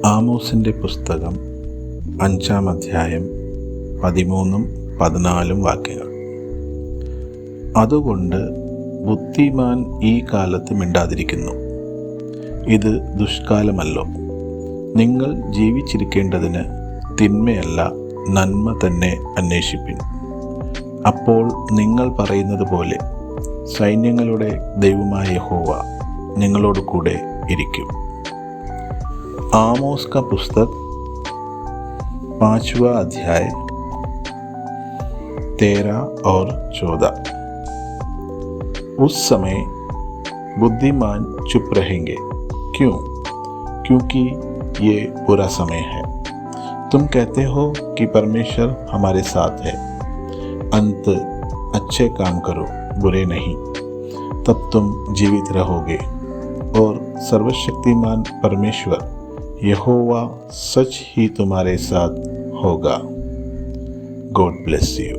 ആമോസിൻ്റെ പുസ്തകം 5-ാം അധ്യായം 13-14 വാക്യങ്ങൾ. അതുകൊണ്ട് ബുദ്ധിമാൻ ഈ കാലത്ത് മിണ്ടാതിരിക്കുന്നു. ഇത് ദുഷ്കാലമല്ലോ. നിങ്ങൾ ജീവിച്ചിരിക്കേണ്ടതിന് തിന്മയല്ല നന്മ തന്നെ അന്വേഷിപ്പിൻ. അപ്പോൾ നിങ്ങൾ പറയുന്നത് പോലെ സൈന്യങ്ങളുടെ ദൈവമായ യഹോവ നിങ്ങളോട് കൂടെ ഇരിക്കും. आमोस का पुस्तक 5वां अध्याय 13 और 14. उस समय बुद्धिमान चुप रहेंगे. क्यों? क्योंकि ये बुरा समय है. तुम कहते हो कि परमेश्वर हमारे साथ है. अंत अच्छे काम करो, बुरे नहीं, तब तुम जीवित रहोगे और सर्वशक्तिमान परमेश्वर यहोवा सच ही तुम्हारे साथ होगा. God bless you.